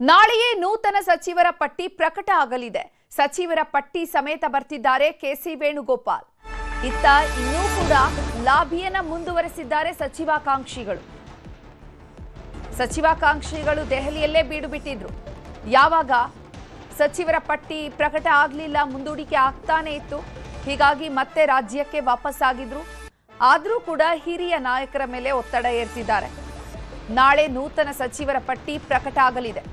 ನಾಳೆಯೇ ನೂತನ ಸಚಿವರ ಪಟ್ಟಿ ಪ್ರಕಟ ಆಗಲಿದೆ. ಸಚಿವರ ಪಟ್ಟಿ ಸಮೇತ ಬರ್ತಿದ್ದಾರೆ ಕೆಸಿ ವೇಣುಗೋಪಾಲ್. ಇತ್ತ ಇನ್ನೂ ಕೂಡ ಲಾಬಿಯನ್ನ ಮುಂದುವರೆಸಿದ್ದಾರೆ ಸಚಿವಾಕಾಂಕ್ಷಿಗಳು ದೆಹಲಿಯಲ್ಲೇ ಬೀಡು ಬಿಟ್ಟಿದ್ರು. ಯಾವಾಗ ಸಚಿವರ ಪಟ್ಟಿ ಪ್ರಕಟ ಆಗಲಿಲ್ಲ, ಮುಂದೂಡಿಕೆ ಆಗ್ತಾನೆ ಇತ್ತು. ಹೀಗಾಗಿ ಮತ್ತೆ ರಾಜ್ಯಕ್ಕೆ ವಾಪಸ್ ಆಗಿದ್ರು. ಆದರೂ ಕೂಡ ಹಿರಿಯ ನಾಯಕರ ಮೇಲೆ ಒತ್ತಡ ಏರ್ತಿದ್ದಾರೆ. ನಾಳೆ ನೂತನ ಸಚಿವರ ಪಟ್ಟಿ ಪ್ರಕಟ ಆಗಲಿದೆ.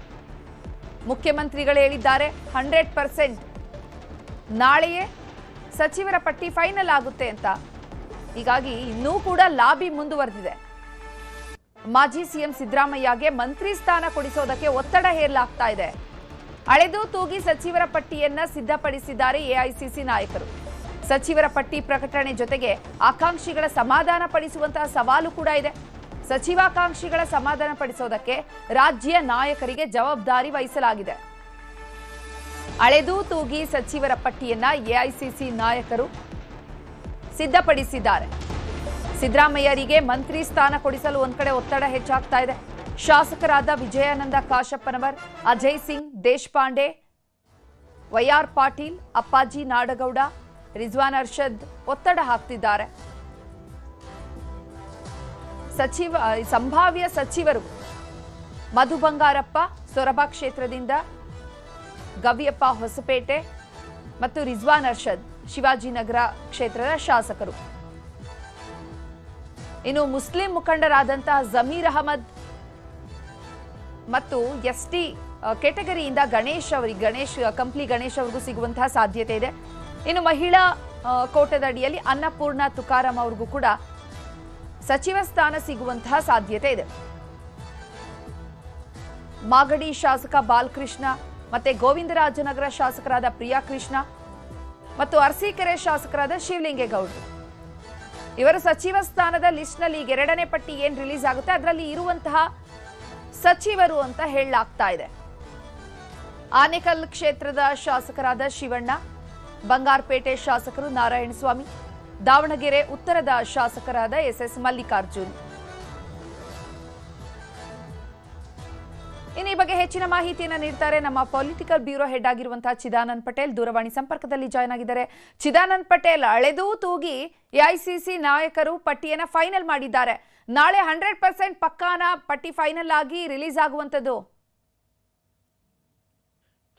ಮುಖ್ಯಮಂತ್ರಿಗಳು ಹೇಳಿದ್ದಾರೆ 100% ನಾಳೆಯೇ ಸಚಿವರ ಪಟ್ಟಿ ಫೈನಲ್ ಆಗುತ್ತೆ ಅಂತ. ಹೀಗಾಗಿ ಇನ್ನೂ ಕೂಡ ಲಾಬಿ ಮುಂದುವರೆದಿದೆ. ಮಾಜಿ ಸಿಎಂ ಸಿದ್ದರಾಮಯ್ಯಗೆ ಮಂತ್ರಿ ಸ್ಥಾನ ಕೊಡಿಸೋದಕ್ಕೆ ಒತ್ತಡ ಹೇರಲಾಗ್ತಾ ಇದೆ. ಅಳೆದು ತೂಗಿ ಸಚಿವರ ಪಟ್ಟಿಯನ್ನ ಸಿದ್ಧಪಡಿಸಿದ್ದಾರೆ ಎಐಸಿಸಿ ನಾಯಕರು. ಸಚಿವರ ಪಟ್ಟಿ ಪ್ರಕಟಣೆ ಜೊತೆಗೆ ಆಕಾಂಕ್ಷಿಗಳ ಸಮಾಧಾನ ಪಡಿಸುವಂತಹ ಸವಾಲು ಕೂಡ ಇದೆ. ಸಚಿವಾಕಾಂಕ್ಷಿಗಳ ಸಮಾಧಾನ ಪಡಿಸೋದಕ್ಕೆ ರಾಜ್ಯ ನಾಯಕರಿಗೆ ಜವಾಬ್ದಾರಿ ವಹಿಸಲಾಗಿದೆ. ಅಳೆದು ತೂಗಿ ಸಚಿವರ ಪಟ್ಟಿಯನ್ನ ಎಐಸಿಸಿ ನಾಯಕರು ಸಿದ್ಧಪಡಿಸಿದ್ದಾರೆ. ಸಿದ್ದರಾಮಯ್ಯರಿಗೆ ಮಂತ್ರಿ ಸ್ಥಾನ ಕೊಡಿಸಲು ಒಂದ್ ಕಡೆ ಒತ್ತಡ ಹೆಚ್ಚಾಗ್ತಾ ಇದೆ. ಶಾಸಕರಾದ ವಿಜಯಾನಂದ ಕಾಶಪ್ಪನವರ್, ಅಜಯ್ ಸಿಂಗ್ ದೇಶಪಾಂಡೆ, ವೈಆರ್ ಪಾಟೀಲ್, ಅಪ್ಪಾಜಿ ನಾಡಗೌಡ, ರಿಜ್ವಾನ್ ಅರ್ಷದ್ ಒತ್ತಡ ಹಾಕ್ತಿದ್ದಾರೆ. ಸಂಭಾವ್ಯ ಸಚಿವರು ಮಧು ಬಂಗಾರಪ್ಪ ಸೊರಬ ಕ್ಷೇತ್ರದಿಂದ, ಗವಿಯಪ್ಪ ಹೊಸಪೇಟೆ ಮತ್ತು ರಿಜ್ವಾನ್ ಅರ್ಷದ್ ಶಿವಾಜಿನಗರ ಕ್ಷೇತ್ರದ ಶಾಸಕರು. ಇನ್ನು ಮುಸ್ಲಿಂ ಮುಖಂಡರಾದಂತಹ ಜಮೀರ್ ಅಹಮದ್ ಮತ್ತು ಎಸ್ಟಿ ಕೆಟಗರಿಯಿಂದ ಗಣೇಶ್ ಕಂಪ್ಲಿ ಗಣೇಶ್ ಅವರಿಗೂ ಸಿಗುವಂತಹ ಸಾಧ್ಯತೆ ಇದೆ. ಇನ್ನು ಮಹಿಳಾ ಕೋಟದ ಅಡಿಯಲ್ಲಿ ಅನ್ನಪೂರ್ಣ ತುಕಾರಾಂ ಅವ್ರಿಗೂ ಕೂಡ ಸಚಿವ ಸ್ಥಾನ ಸಿಗುವಂತಹ ಸಾಧ್ಯತೆ ಇದೆ. ಮಾಗಡಿ ಶಾಸಕ ಬಾಲಕೃಷ್ಣ ಮತ್ತೆ ಗೋವಿಂದರಾಜನಗರ ಶಾಸಕರಾದ ಪ್ರಿಯಾ ಕೃಷ್ಣ ಮತ್ತು ಅರಸೀಕೆರೆ ಶಾಸಕರಾದ ಶಿವಲಿಂಗೇಗೌಡರು ಇವರು ಸಚಿವ ಸ್ಥಾನದ ಲಿಸ್ಟ್ ನಲ್ಲಿ ಈಗ ಎರಡನೇ ಪಟ್ಟಿ ಏನ್ ರಿಲೀಸ್ ಆಗುತ್ತೆ ಅದರಲ್ಲಿ ಇರುವಂತಹ ಸಚಿವರು ಅಂತ ಹೇಳಲಾಗ್ತಾ ಇದೆ. ಆನೇಕಲ್ ಕ್ಷೇತ್ರದ ಶಾಸಕರಾದ ಶಿವಣ್ಣ, ಬಂಗಾರಪೇಟೆ ಶಾಸಕರು ನಾರಾಯಣಸ್ವಾಮಿ, ದಾವಣಗೆರೆ ಉತ್ತರದ ಶಾಸಕರಾದ ಎಸ್ ಮಲ್ಲಿಕಾರ್ಜುನ್. ಇನ್ನು ಈ ಬಗ್ಗೆ ಹೆಚ್ಚಿನ ಮಾಹಿತಿಯನ್ನು ನೀಡ್ತಾರೆ ನಮ್ಮ ಪೊಲಿಟಿಕಲ್ ಬ್ಯೂರೋ ಹೆಡ್ ಆಗಿರುವಂತಹ ಚಿದಾನಂದ್ ಪಟೇಲ್. ದೂರವಾಣಿ ಸಂಪರ್ಕದಲ್ಲಿ ಜಾಯ್ನ್ ಆಗಿದ್ದಾರೆ. ಚಿದಾನಂದ್ ಪಟೇಲ್, ಅಳೆದು ತೂಗಿ ಎಐಸಿಸಿ ನಾಯಕರು ಪಟ್ಟಿಯನ್ನ ಫೈನಲ್ ಮಾಡಿದ್ದಾರೆ. ನಾಳೆ 100% ಪಕ್ಕಾನ ಪಟ್ಟಿ ಫೈನಲ್ ಆಗಿ ರಿಲೀಸ್ ಆಗುವಂತದ್ದು.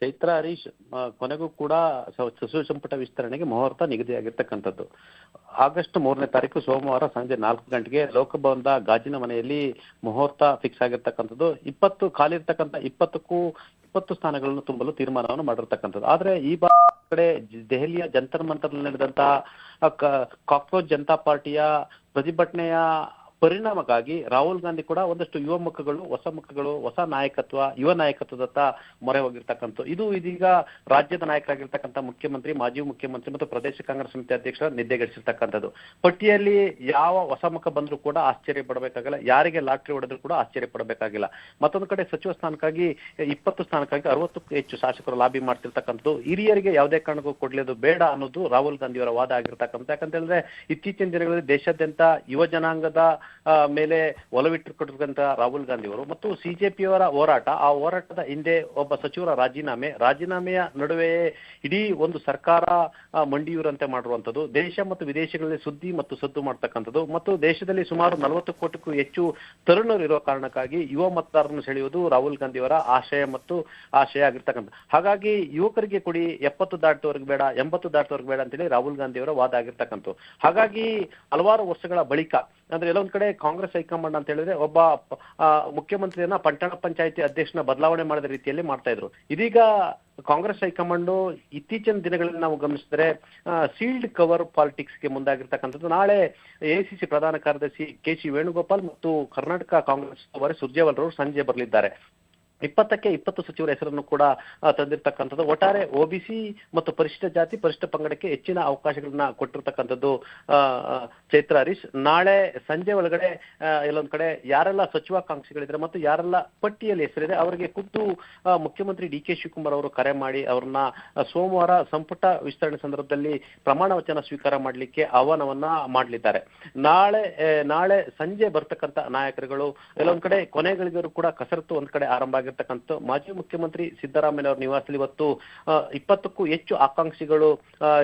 ಚೈತ್ರ ಹರೀಶ್, ಕೊನೆಗೂ ಕೂಡ ಸಚಿವ ಸಂಪುಟ ವಿಸ್ತರಣೆಗೆ ಮುಹೂರ್ತ ನಿಗದಿಯಾಗಿರ್ತಕ್ಕಂಥದ್ದು. ಆಗಸ್ಟ್ 3ನೇ ತಾರೀಕು ಸೋಮವಾರ ಸಂಜೆ 4 ಗಂಟೆಗೆ ಲೋಕಭವನದ ಗಾಜಿನ ಮನೆಯಲ್ಲಿ ಮುಹೂರ್ತ ಫಿಕ್ಸ್ ಆಗಿರ್ತಕ್ಕಂಥದ್ದು. 20 ಖಾಲಿ ಇರ್ತಕ್ಕಂಥ 20 ಸ್ಥಾನಗಳನ್ನು ತುಂಬಲು ತೀರ್ಮಾನವನ್ನು ಮಾಡಿರ್ತಕ್ಕಂಥದ್ದು. ಆದ್ರೆ ಈ ಕಡೆ ದೆಹಲಿಯ ಜಂತರ್ ಮಂತರ್ ನಡೆದಂತಹ ಕಾಕ್ರೋಚ್ ಜನತಾ ಪಾರ್ಟಿಯ ಪ್ರತಿಭಟನೆಯ ಪರಿಣಾಮಕ್ಕಾಗಿ ರಾಹುಲ್ ಗಾಂಧಿ ಕೂಡ ಒಂದಷ್ಟು ಯುವ ಮುಖಗಳು, ಹೊಸ ನಾಯಕತ್ವ, ಯುವ ನಾಯಕತ್ವದತ್ತ ಮೊರೆ ಹೋಗಿರ್ತಕ್ಕಂಥ ಇದು ಇದೀಗ ರಾಜ್ಯದ ನಾಯಕರಾಗಿರ್ತಕ್ಕಂಥ ಮುಖ್ಯಮಂತ್ರಿ, ಮಾಜಿ ಮುಖ್ಯಮಂತ್ರಿ ಮತ್ತು ಪ್ರದೇಶ ಕಾಂಗ್ರೆಸ್ ಸಮಿತಿ ಅಧ್ಯಕ್ಷರ ನಿದ್ದೆಗೆಡಿಸಿರ್ತಕ್ಕಂಥದ್ದು. ಪಟ್ಟಿಯಲ್ಲಿ ಯಾವ ಹೊಸ ಮುಖ ಬಂದರೂ ಕೂಡ ಆಶ್ಚರ್ಯ ಪಡಬೇಕಾಗಿಲ್ಲ, ಯಾರಿಗೆ ಲಾಟ್ರಿ ಹೊಡೆದ್ರು ಕೂಡ ಆಶ್ಚರ್ಯ ಪಡಬೇಕಾಗಿಲ್ಲ. ಮತ್ತೊಂದು ಕಡೆ ಸಚಿವ ಸ್ಥಾನಕ್ಕಾಗಿ 20 ಸ್ಥಾನಕ್ಕಾಗಿ 60ಕ್ಕೂ ಹೆಚ್ಚು ಶಾಸಕರು ಲಾಬಿ ಮಾಡ್ತಿರ್ತಕ್ಕಂಥದ್ದು. ಹಿರಿಯರಿಗೆ ಯಾವುದೇ ಕಾರಣಕ್ಕೂ ಕೊಡ್ಲಿದ್ದು ಬೇಡ ಅನ್ನೋದು ರಾಹುಲ್ ಗಾಂಧಿ ಅವರ ವಾದ ಆಗಿರ್ತಕ್ಕಂಥ. ಯಾಕಂತ ಹೇಳಿದ್ರೆ ಇತ್ತೀಚಿನ ದಿನಗಳಲ್ಲಿ ದೇಶಾದ್ಯಂತ ಯುವ ಜನಾಂಗದ ಮೇಲೆ ಒಲವಿಟ್ಟುಕೊಂಡಿರ್ತಕ್ಕಂಥ ರಾಹುಲ್ ಗಾಂಧಿ ಅವರು ಮತ್ತು ಸಿಜೆಪಿಯವರ ಹೋರಾಟ, ಆ ಹೋರಾಟದ ಹಿಂದೆ ಒಬ್ಬ ಸಚಿವರ ರಾಜೀನಾಮೆಯ ನಡುವೆಯೇ ಇಡೀ ಒಂದು ಸರ್ಕಾರ ಮಂಡಿಯೂರಂತೆ ಮಾಡಿರುವಂಥದ್ದು, ದೇಶ ಮತ್ತು ವಿದೇಶಗಳಲ್ಲಿ ಸುದ್ದಿ ಮತ್ತು ಸದ್ದು ಮಾಡ್ತಕ್ಕಂಥದ್ದು ಮತ್ತು ದೇಶದಲ್ಲಿ ಸುಮಾರು 40 ಕೋಟಿಗೂ ಹೆಚ್ಚು ತರುಣರು ಇರೋ ಕಾರಣಕ್ಕಾಗಿ ಯುವ ಮತದಾರರನ್ನು ಸೆಳೆಯುವುದು ರಾಹುಲ್ ಗಾಂಧಿ ಅವರ ಆಶಯ ಆಗಿರ್ತಕ್ಕಂಥ. ಹಾಗಾಗಿ ಯುವಕರಿಗೆ ಕೊಡಿ, 70 ದಾಟುವವರೆಗೆ ಬೇಡ, 80 ದಾಟುವವರೆಗೆ ಬೇಡ ಅಂತೇಳಿ ರಾಹುಲ್ ಗಾಂಧಿ ಅವರ ವಾದ ಆಗಿರ್ತಕ್ಕಂಥ. ಹಾಗಾಗಿ ಹಲವಾರು ವರ್ಷಗಳ ಬಳಿಕ ಅಂದ್ರೆ ಎಲ್ಲೊಂದ್ ಕಡೆ ಕಾಂಗ್ರೆಸ್ ಹೈಕಮಾಂಡ್ ಅಂತ ಹೇಳಿದ್ರೆ ಒಬ್ಬ ಮುಖ್ಯಮಂತ್ರಿಯನ್ನ ಪಟ್ಟಣ ಪಂಚಾಯತಿ ಅಧ್ಯಕ್ಷನ ಬದಲಾವಣೆ ಮಾಡಿದ ರೀತಿಯಲ್ಲಿ ಮಾಡ್ತಾ ಇದ್ರು. ಇದೀಗ ಕಾಂಗ್ರೆಸ್ ಹೈಕಮಾಂಡ್ ಇತ್ತೀಚಿನ ದಿನಗಳಲ್ಲಿ ನಾವು ಗಮನಿಸಿದ್ರೆ ಸೀಲ್ಡ್ ಕವರ್ ಪಾಲಿಟಿಕ್ಸ್ಗೆ ಮುಂದಾಗಿರ್ತಕ್ಕಂಥದ್ದು. ನಾಳೆ ಎಐಸಿಸಿ ಪ್ರಧಾನ ಕಾರ್ಯದರ್ಶಿ ಕೆಸಿ ವೇಣುಗೋಪಾಲ್ ಮತ್ತು ಕರ್ನಾಟಕ ಕಾಂಗ್ರೆಸ್ ಅವರೇ ಸುರ್ಜೇವಾಲ್ ಅವರು ಸಂಜೆ ಬರಲಿದ್ದಾರೆ. 20ಕ್ಕೆ 20 ಸಚಿವರ ಹೆಸರನ್ನು ಕೂಡ ತಂದಿರ್ತಕ್ಕಂಥದ್ದು. ಒಟ್ಟಾರೆ ಒಬಿಸಿ ಮತ್ತು ಪರಿಶಿಷ್ಟ ಜಾತಿ ಪರಿಶಿಷ್ಟ ಪಂಗಡಕ್ಕೆ ಹೆಚ್ಚಿನ ಅವಕಾಶಗಳನ್ನ ಕೊಟ್ಟಿರ್ತಕ್ಕಂಥದ್ದು. ಚೈತ್ರ ಹರೀಶ್, ನಾಳೆ ಸಂಜೆ ಒಳಗಡೆ ಎಲ್ಲೊಂದ್ ಕಡೆ ಯಾರೆಲ್ಲ ಸಚಿವಾಕಾಂಕ್ಷಿಗಳಿದ್ರೆ ಮತ್ತು ಯಾರೆಲ್ಲ ಪಟ್ಟಿಯಲ್ಲಿ ಹೆಸರಿದೆ ಅವರಿಗೆ ಖುದ್ದು ಮುಖ್ಯಮಂತ್ರಿ ಡಿ ಕೆ ಶಿವಕುಮಾರ್ ಅವರು ಕರೆ ಮಾಡಿ ಅವ್ರನ್ನ ಸೋಮವಾರ ಸಂಪುಟ ವಿಸ್ತರಣೆ ಸಂದರ್ಭದಲ್ಲಿ ಪ್ರಮಾಣ ವಚನ ಸ್ವೀಕಾರ ಮಾಡಲಿಕ್ಕೆ ಆಹ್ವಾನವನ್ನ ಮಾಡಲಿದ್ದಾರೆ. ನಾಳೆ ಸಂಜೆ ಬರ್ತಕ್ಕಂಥ ನಾಯಕರುಗಳು ಎಲ್ಲೊಂದ್ ಕಡೆ ಕೊನೆಗಳಿಗೂ ಕೂಡ ಕಸರತ್ತು ಒಂದ್ ಕಡೆ ಆರಂಭ ಆಗಿರ್ತಕ್ಕಂಥ ಮಾಜಿ ಮುಖ್ಯಮಂತ್ರಿ ಸಿದ್ದರಾಮಯ್ಯ ಅವರ ನಿವಾಸದಲ್ಲಿ ಇವತ್ತು 20ಕ್ಕೂ ಹೆಚ್ಚು ಆಕಾಂಕ್ಷಿಗಳು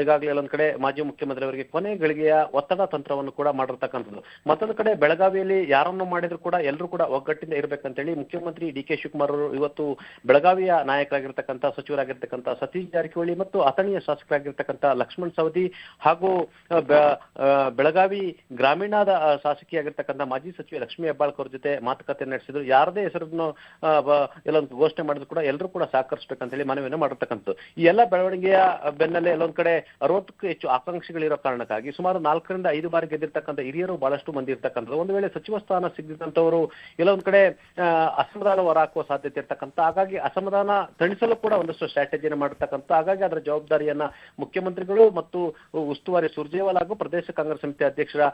ಈಗಾಗಲೇ ಎಲ್ಲೊಂದ್ ಕಡೆ ಮಾಜಿ ಮುಖ್ಯಮಂತ್ರಿ ಅವರಿಗೆ ಕೊನೆ ಗಳಿಗೆಯ ಒತ್ತಡ ತಂತ್ರವನ್ನು ಕೂಡ ಮಾಡಿರ್ತಕ್ಕಂಥದ್ದು. ಮತ್ತೊಂದು ಕಡೆ ಬೆಳಗಾವಿಯಲ್ಲಿ ಯಾರನ್ನು ಮಾಡಿದ್ರು ಕೂಡ ಎಲ್ಲರೂ ಕೂಡ ಒಗ್ಗಟ್ಟಿಂದ ಇರಬೇಕಂತೇಳಿ ಮುಖ್ಯಮಂತ್ರಿ ಡಿ ಕೆ ಶಿವಕುಮಾರ್ ಅವರು ಇವತ್ತು ಬೆಳಗಾವಿಯ ನಾಯಕರಾಗಿರ್ತಕ್ಕಂಥ ಸಚಿವರಾಗಿರ್ತಕ್ಕಂಥ ಸತೀಶ್ ಜಾರಕಿಹೊಳಿ ಮತ್ತು ಅಥಣಿಯ ಶಾಸಕರಾಗಿರ್ತಕ್ಕಂಥ ಲಕ್ಷ್ಮಣ್ ಸವದಿ ಹಾಗೂ ಬೆಳಗಾವಿ ಗ್ರಾಮೀಣದ ಶಾಸಕಿಯಾಗಿರ್ತಕ್ಕಂಥ ಮಾಜಿ ಸಚಿವೆ ಲಕ್ಷ್ಮೀ ಹೆಬ್ಬಾಳ್ಕರ್ ಜೊತೆ ಮಾತುಕತೆ ನಡೆಸಿದ್ರು. ಯಾರದೇ ಹೆಸರನ್ನು ಎಲ್ಲೊಂದು ಘೋಷಣೆ ಮಾಡಿದ್ರು ಕೂಡ ಎಲ್ಲರೂ ಕೂಡ ಸಹಕರಿಸಬೇಕಂತ ಹೇಳಿ ಮನವಿಯನ್ನು ಮಾಡಿರ್ತಕ್ಕಂಥ ಈ ಎಲ್ಲ ಬೆಳವಣಿಗೆಯ ಬೆನ್ನಲ್ಲೇ ಎಲ್ಲೊಂದ್ ಕಡೆ 60ಕ್ಕೂ ಹೆಚ್ಚು ಆಕಾಂಕ್ಷಿಗಳಿರೋ ಕಾರಣಕ್ಕಾಗಿ ಸುಮಾರು 4 ರಿಂದ 5 ಬಾರಿ ಗೆದ್ದಿರ್ತಕ್ಕಂಥ ಹಿರಿಯರು ಬಹಳಷ್ಟು ಮಂದಿ ಇರ್ತಕ್ಕಂಥದ್ದು. ಒಂದು ವೇಳೆ ಸಚಿವ ಸ್ಥಾನ ಸಿಗದಂತವರು ಎಲ್ಲೊಂದ್ ಕಡೆ ಅಸಮಾಧಾನ ಹೊರಹಾಕುವ ಸಾಧ್ಯತೆ ಇರ್ತಕ್ಕಂಥ, ಹಾಗಾಗಿ ಅಸಮಾಧಾನ ತಣಿಸಲು ಕೂಡ ಒಂದಷ್ಟು ಸ್ಟ್ರಾಟಜಿಯನ್ನು ಮಾಡಿರ್ತಕ್ಕಂಥ, ಹಾಗಾಗಿ ಅದರ ಜವಾಬ್ದಾರಿಯನ್ನ ಮುಖ್ಯಮಂತ್ರಿಗಳು ಮತ್ತು ಉಸ್ತುವಾರಿ ಸುರ್ಜೇವಾಲಾ ಹಾಗೂ ಪ್ರದೇಶ ಕಾಂಗ್ರೆಸ್ ಸಮಿತಿ ಅಧ್ಯಕ್ಷರ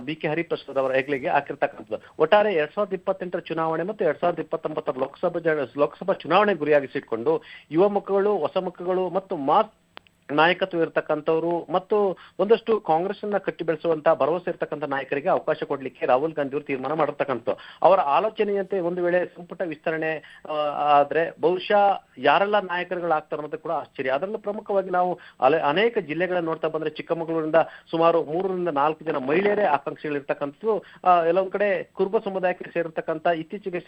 ಬಿ ಕೆ ಹರಿಪ್ರಸಾದ್ ಅವರ ಹೆಗ್ಲಿಗೆ ಹಾಕಿರ್ತಕ್ಕಂಥದ್ದು. ಒಟ್ಟಾರೆ 2028 ಚುನಾವಣೆ ಮತ್ತು 2029 ಲೋಕಸಭಾ ಚುನಾವಣೆ ಗುರಿಯಾಗಿಸಿಟ್ಕೊಂಡು ಯುವ ಮುಖಗಳು, ಹೊಸ ಮುಖಗಳು ಮತ್ತು ನಾಯಕತ್ವ ಇರ್ತಕ್ಕಂಥವ್ರು ಮತ್ತು ಒಂದಷ್ಟು ಕಾಂಗ್ರೆಸ್ ಅನ್ನ ಕಟ್ಟಿ ಬೆಳೆಸುವಂತಹ ಭರವಸೆ ಇರ್ತಕ್ಕಂಥ ನಾಯಕರಿಗೆ ಅವಕಾಶ ಕೊಡ್ಲಿಕ್ಕೆ ರಾಹುಲ್ ಗಾಂಧಿ ಅವರು ತೀರ್ಮಾನ ಮಾಡಿರ್ತಕ್ಕಂಥ ಅವರ ಆಲೋಚನೆಯಂತೆ ಒಂದು ವೇಳೆ ಸಂಪುಟ ವಿಸ್ತರಣೆ ಆದ್ರೆ ಬಹುಶಃ ಯಾರೆಲ್ಲ ನಾಯಕರುಗಳಾಗ್ತಾರೆ ಅನ್ನೋದು ಕೂಡ ಆಶ್ಚರ್ಯ. ಅದರಲ್ಲೂ ಪ್ರಮುಖವಾಗಿ ನಾವು ಅನೇಕ ಜಿಲ್ಲೆಗಳನ್ನ ನೋಡ್ತಾ ಬಂದ್ರೆ ಚಿಕ್ಕಮಗಳೂರಿನಿಂದ ಸುಮಾರು 3 ರಿಂದ 4 ಜನ ಮಹಿಳೆಯರೇ ಆಕಾಂಕ್ಷಿಗಳಿರ್ತಕ್ಕಂಥದ್ದು. ಎಲ್ಲೊಂದ್ ಕಡೆ ಕುರುಬ ಸಮುದಾಯಕ್ಕೆ ಸೇರಿರ್ತಕ್ಕಂಥ ಇತ್ತೀಚೆಗೆ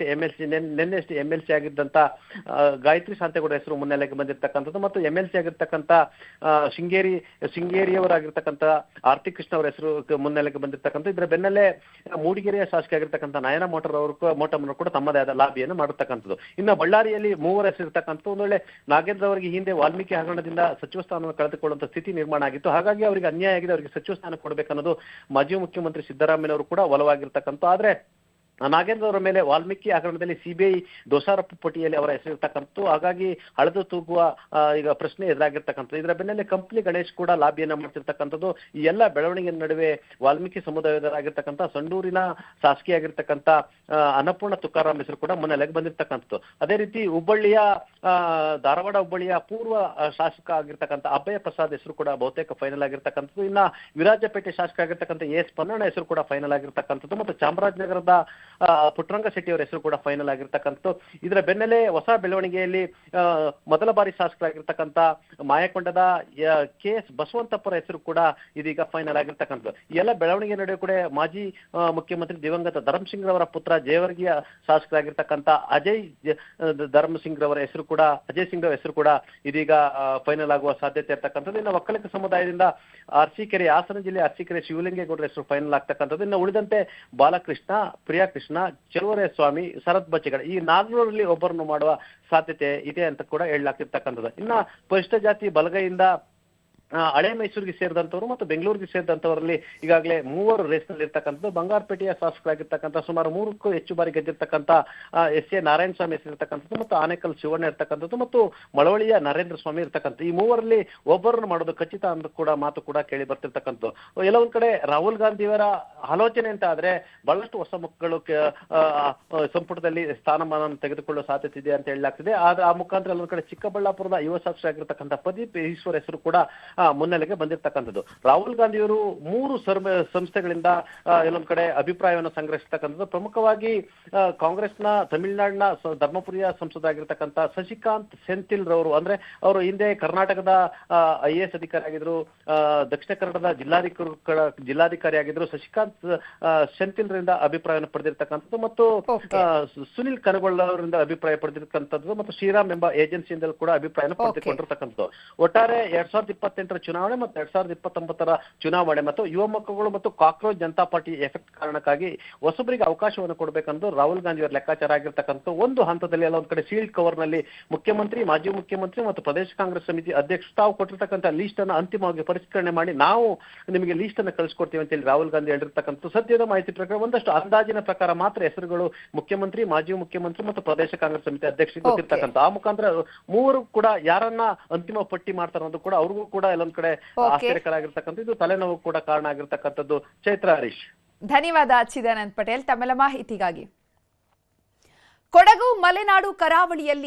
ನಿನ್ನೆಷ್ಟೇ MLC ಆಗಿದ್ದಂತ ಗಾಯತ್ರಿ ಶಾಂತೇಗೌಡ ಹೆಸರು ಮುನ್ನೆಲೆಗೆ ಬಂದಿರತಕ್ಕಂಥದ್ದು ಮತ್ತು MLC ಆಗಿರ್ತಕ್ಕಂಥ ಶೃಂಗೇರಿಯವರಾಗಿರ್ತಕ್ಕಂಥ ಆರ್ತಿ ಕೃಷ್ಣ ಅವರ ಹೆಸರು ಮುನ್ನೆಲೆಗೆ ಬಂದಿರತಕ್ಕಂಥ. ಇದರ ಬೆನ್ನಲ್ಲೇ ಮೂಡಿಗೆರೆಯ ಶಾಸಕಿ ಆಗಿರ್ತಕ್ಕಂಥ ನಯನ ಮೋಟಮ್ಮರು ಕೂಡ ತಮ್ಮದೇ ಆದ ಲಾಬಿಯನ್ನು ಮಾಡಿರ್ತಕ್ಕಂಥದ್ದು. ಇನ್ನು ಬಳ್ಳಾರಿಯಲ್ಲಿ 3 ಹೆಸರು ಇರ್ತಕ್ಕಂಥ, ಒಂದು ವೇಳೆ ನಾಗೇಂದ್ರ ಅವರಿಗೆ ಹಿಂದೆ ವಾಲ್ಮೀಕಿ ಹಗರಣದಿಂದ ಸಚಿವ ಸ್ಥಾನವನ್ನು ಕಳೆದುಕೊಳ್ಳುವಂತ ಸ್ಥಿತಿ ನಿರ್ಮಾಣ ಆಗಿತ್ತು, ಹಾಗಾಗಿ ಅವರಿಗೆ ಅನ್ಯಾಯ ಆಗಿದೆ, ಅವರಿಗೆ ಸಚಿವ ಸ್ಥಾನ ಕೊಡಬೇಕನ್ನೋದು ಮಾಜಿ ಮುಖ್ಯಮಂತ್ರಿ ಸಿದ್ದರಾಮಯ್ಯ ಅವರು ಕೂಡ ಒಲವಾಗಿರ್ತಕ್ಕಂಥ. ಆದ್ರೆ ನಾಗೇಂದ್ರ ಅವರ ಮೇಲೆ ವಾಲ್ಮೀಕಿ ಹಗರಣದಲ್ಲಿ CBI ದೋಷಾರೋಪ ಪಟ್ಟಿಯಲ್ಲಿ ಅವರ ಹೆಸರಿರ್ತಕ್ಕಂಥ, ಹಾಗಾಗಿ ಹಳೆದು ತೂಗುವ ಈಗ ಪ್ರಶ್ನೆ ಎದುರಾಗಿರ್ತಕ್ಕಂಥದ್ದು. ಇದರ ಬೆನ್ನಲ್ಲೇ ಕಂಪ್ಲಿ ಗಣೇಶ್ ಕೂಡ ಲಾಬಿಯನ್ನ ಮಾಡ್ತಿರ್ತಕ್ಕಂಥದ್ದು. ಈ ಎಲ್ಲ ಬೆಳವಣಿಗೆ ನಡುವೆ ವಾಲ್ಮೀಕಿ ಸಮುದಾಯದವರಾಗಿರ್ತಕ್ಕಂಥ ಸಂಡೂರಿನ ಶಾಸಕಿಯಾಗಿರ್ತಕ್ಕಂಥ ಅನ್ನಪೂರ್ಣ ತುಕಾರಾಮ್ ಹೆಸರು ಕೂಡ ಮುನ್ನೆಲೆಗೆ ಬಂದಿರತಕ್ಕಂಥದ್ದು. ಅದೇ ರೀತಿ ಧಾರವಾಡ ಹುಬ್ಬಳ್ಳಿಯ ಪೂರ್ವ ಶಾಸಕ ಆಗಿರ್ತಕ್ಕಂಥ ಅಭಯ ಪ್ರಸಾದ್ ಹೆಸರು ಕೂಡ ಬಹುತೇಕ ಫೈನಲ್ ಆಗಿರ್ತಕ್ಕಂಥದ್ದು. ಇನ್ನ ವಿರಾಜಪೇಟೆ ಶಾಸಕ ಆಗಿರ್ತಕ್ಕಂಥ ಎಸ್ ಪನ್ನಣ್ಣ ಹೆಸರು ಕೂಡ ಫೈನಲ್ ಆಗಿರ್ತಕ್ಕಂಥದ್ದು ಮತ್ತು ಚಾಮರಾಜನಗರದ ಪುಟ್ಟರಂಗ ಶೆಟ್ಟಿ ಅವರ ಹೆಸರು ಕೂಡ ಫೈನಲ್ ಆಗಿರ್ತಕ್ಕಂಥದ್ದು. ಇದರ ಬೆನ್ನಲ್ಲೇ ಹೊಸ ಬೆಳವಣಿಗೆಯಲ್ಲಿ ಮೊದಲ ಬಾರಿ ಶಾಸಕರಾಗಿರ್ತಕ್ಕಂಥ ಮಾಯಕೊಂಡದ KS ಬಸವಂತಪ್ಪರ ಹೆಸರು ಕೂಡ ಇದೀಗ ಫೈನಲ್ ಆಗಿರ್ತಕ್ಕಂಥದ್ದು. ಈ ಎಲ್ಲ ಬೆಳವಣಿಗೆ ನಡುವೆ ಕೂಡ ಮಾಜಿ ಮುಖ್ಯಮಂತ್ರಿ ದಿವಂಗತ ಧರ್ಮಸಿಂಗ್ ರವರ ಪುತ್ರ ಜಯವರ್ಗೀಯ ಶಾಸಕರಾಗಿರ್ತಕ್ಕಂಥ ಅಜಯ್ ಸಿಂಗ್ ರವರ ಹೆಸರು ಕೂಡ ಇದೀಗ ಫೈನಲ್ ಆಗುವ ಸಾಧ್ಯತೆ ಇರ್ತಕ್ಕಂಥದ್ದು. ಇನ್ನು ಒಕ್ಕಲಿಗ ಸಮುದಾಯದಿಂದ ಅರಸೀಕೆರೆ, ಹಾಸನ ಜಿಲ್ಲೆ ಅರಸೀಕೆರೆ ಶಿವಲಿಂಗೇಗೌಡರ ಹೆಸರು ಫೈನಲ್ ಆಗ್ತಕ್ಕಂಥದ್ದು. ಇನ್ನು ಉಳಿದಂತೆ ಬಾಲಕೃಷ್ಣ, ಪ್ರಿಯಾ ಕೃಷ್ಣ, ಚೆಲುವರೆ ಸ್ವಾಮಿ, ಶರತ್ ಬಚ್ಚೇಗೌಡ ಈ 4ರಲ್ಲಿ ಒಬ್ಬರನ್ನು ಮಾಡುವ ಸಾಧ್ಯತೆ ಇದೆ ಅಂತ ಕೂಡ ಹೇಳಲಾಗ್ತಿರ್ತಕ್ಕಂಥದ್ದು. ಇನ್ನ ಪರಿಶಿಷ್ಟ ಜಾತಿ ಬಲಗೈಯಿಂದ ಹಳೆ ಮೈಸೂರಿಗೆ ಸೇರಿದಂತವರು ಮತ್ತು ಬೆಂಗಳೂರಿಗೆ ಸೇರಿದಂತವರಲ್ಲಿ ಈಗಾಗಲೇ 3 ರೇಸ್ನಲ್ಲಿ ಇರ್ತಕ್ಕಂಥದ್ದು. ಬಂಗಾರಪೇಟೆಯ ಶಾಸಕರಾಗಿರ್ತಕ್ಕಂಥ ಸುಮಾರು 3ಕ್ಕೂ ಹೆಚ್ಚು ಬಾರಿ ಗೆದ್ದಿರ್ತಕ್ಕಂಥ SA ನಾರಾಯಣ ಸ್ವಾಮಿ ಹೆಸರಿರ್ತಕ್ಕಂಥದ್ದು ಮತ್ತು ಆನೇಕಲ್ ಶಿವಣ್ಣ ಇರ್ತಕ್ಕಂಥದ್ದು ಮತ್ತು ಮಳವಳ್ಳಿಯ ನರೇಂದ್ರ ಸ್ವಾಮಿ ಇರ್ತಕ್ಕಂಥ ಈ 3ರಲ್ಲಿ ಒಬ್ಬರನ್ನು ಮಾಡೋದು ಖಚಿತ ಅಂತ ಕೂಡ ಮಾತು ಕೂಡ ಕೇಳಿ ಬರ್ತಿರ್ತಕ್ಕಂಥದ್ದು. ಎಲ್ಲ ಒಂದ್ ಕಡೆ ರಾಹುಲ್ ಗಾಂಧಿಯವರ ಆಲೋಚನೆ ಅಂತ ಆದ್ರೆ ಬಹಳಷ್ಟು ಹೊಸ ಮಕ್ಕಳು ಸಂಪುಟದಲ್ಲಿ ಸ್ಥಾನಮಾನ ತೆಗೆದುಕೊಳ್ಳುವ ಸಾಧ್ಯತೆ ಇದೆ ಅಂತ ಹೇಳಲಾಗ್ತಿದೆ. ಆದ್ರೆ ಆ ಮುಖಾಂತರ ಎಲ್ಲೊಂದ್ ಕಡೆ ಚಿಕ್ಕಬಳ್ಳಾಪುರದ ಯುವ ಶಾಸಕರಾಗಿರ್ತಕ್ಕಂಥ ಪ್ರದೀಪ್ ಈಶ್ವರ್ ಹೆಸರು ಕೂಡ ಮುನ್ನೆಲೆಗೆ ಬಂದಿರತಕ್ಕಂಥದ್ದು. ರಾಹುಲ್ ಗಾಂಧಿಯವರು 3 ಸಂಸ್ಥೆಗಳಿಂದ ಎಲ್ಲೊಂದ್ ಕಡೆ ಅಭಿಪ್ರಾಯವನ್ನು ಸಂಗ್ರಹಿಸತಕ್ಕಂಥದ್ದು. ಪ್ರಮುಖವಾಗಿ ಕಾಂಗ್ರೆಸ್ನ ತಮಿಳುನಾಡಿನ ಧರ್ಮಪುರಿಯ ಸಂಸದರಾಗಿರ್ತಕ್ಕಂಥ ಶಶಿಕಾಂತ್ ಸೆಂಥಿಲ್ ರವರು, ಅಂದ್ರೆ ಅವರು ಹಿಂದೆ ಕರ್ನಾಟಕದ IAS ಅಧಿಕಾರಿ ಆಗಿದ್ರು, ದಕ್ಷಿಣ ಕನ್ನಡದ ಜಿಲ್ಲಾಧಿಕಾರಿ ಆಗಿದ್ರು. ಶಶಿಕಾಂತ್ ಸೆಂಥಿಲ್ ರಿಂದ ಅಭಿಪ್ರಾಯವನ್ನು ಪಡೆದಿರ್ತಕ್ಕಂಥದ್ದು ಮತ್ತು ಸುನಿಲ್ ಕನಗೊಳ್ಳ ಅವರಿಂದ ಅಭಿಪ್ರಾಯ ಪಡೆದಿರ್ತಕ್ಕಂಥದ್ದು ಮತ್ತು ಶ್ರೀರಾಮ್ ಎಂಬ ಏಜೆನ್ಸಿಯಿಂದ ಕೂಡ ಅಭಿಪ್ರಾಯವನ್ನು ಪಡೆದುಕೊಂಡಿರ್ತಕ್ಕಂಥದ್ದು. ಒಟ್ಟಾರೆ 2028 ಚುನಾವಣೆ ಮತ್ತು 2029 ಚುನಾವಣೆ ಮತ್ತು ಯುವ ಮಕ್ಕಳು ಮತ್ತು ಕಾಕ್ರೋಚ್ ಜನತಾ ಪಾರ್ಟಿ ಎಫೆಕ್ಟ್ ಕಾರಣಕ್ಕಾಗಿ ಹೊಸಬರಿಗೆ ಅವಕಾಶವನ್ನು ಕೊಡಬೇಕೆಂದು ರಾಹುಲ್ ಗಾಂಧಿ ಅವರ ಲೆಕ್ಕಾಚಾರ ಆಗಿರ್ತಕ್ಕಂಥ ಒಂದು ಹಂತದಲ್ಲಿ ಎಲ್ಲ ಒಂದ್ ಕಡೆ ಸೀಲ್ಡ್ ಕವರ್ ನಲ್ಲಿ ಮುಖ್ಯಮಂತ್ರಿ, ಮಾಜಿ ಮುಖ್ಯಮಂತ್ರಿ ಮತ್ತು ಪ್ರದೇಶ ಕಾಂಗ್ರೆಸ್ ಸಮಿತಿ ಅಧ್ಯಕ್ಷರು ತಾವು ಕೊಟ್ಟಿರ್ತಕ್ಕಂಥ ಲೀಸ್ಟ್ ಅನ್ನು ಅಂತಿಮವಾಗಿ ಪರಿಷ್ಕರಣೆ ಮಾಡಿ ನಾವು ನಿಮಗೆ ಲೀಸ್ಟ್ ಅನ್ನು ಕಳಿಸ್ಕೊಡ್ತೀವಿ ಅಂತ ಹೇಳಿ ರಾಹುಲ್ ಗಾಂಧಿ ಹೇಳಿರ್ತಕ್ಕಂಥ ಸದ್ಯದ ಮಾಹಿತಿ ಪ್ರಕಾರ ಒಂದಷ್ಟು ಅಂದಾಜಿನ ಪ್ರಕಾರ ಮಾತ್ರ ಹೆಸರುಗಳು ಮುಖ್ಯಮಂತ್ರಿ, ಮಾಜಿ ಮುಖ್ಯಮಂತ್ರಿ ಮತ್ತು ಪ್ರದೇಶ ಕಾಂಗ್ರೆಸ್ ಸಮಿತಿ ಅಧ್ಯಕ್ಷರಿಗೆ ಗೊತ್ತಿರ್ತಕ್ಕಂಥ ಆ ಮುಖಾಂತರ 3 ಕೂಡ ಯಾರನ್ನ ಅಂತಿಮ ಪಟ್ಟಿ ಮಾಡ್ತಾರೆ ಅನ್ನೋದು ಕೂಡ ಅವ್ರಿಗೂ ಕೂಡ ಎಲ್ಲೊಂದ್ ಕಡೆ ಆಶ್ಚರ್ಯಕರಾಗಿರ್ತಕ್ಕಂಥ ಇದು ತಲೆನೋವು ಕೂಡ ಕಾರಣ ಆಗಿರ್ತಕ್ಕಂಥದ್ದು. ಚೈತ್ರ, ಹರೀಶ್. ಧನ್ಯವಾದ ಚಿದಾನಂದ್ ಪಟೇಲ್ ತಮ್ಮೆಲ್ಲ ಮಾಹಿತಿಗಾಗಿ. ಕೊಡಗು ಮಲೆನಾಡು ಕರಾವಳಿಯಲ್ಲಿ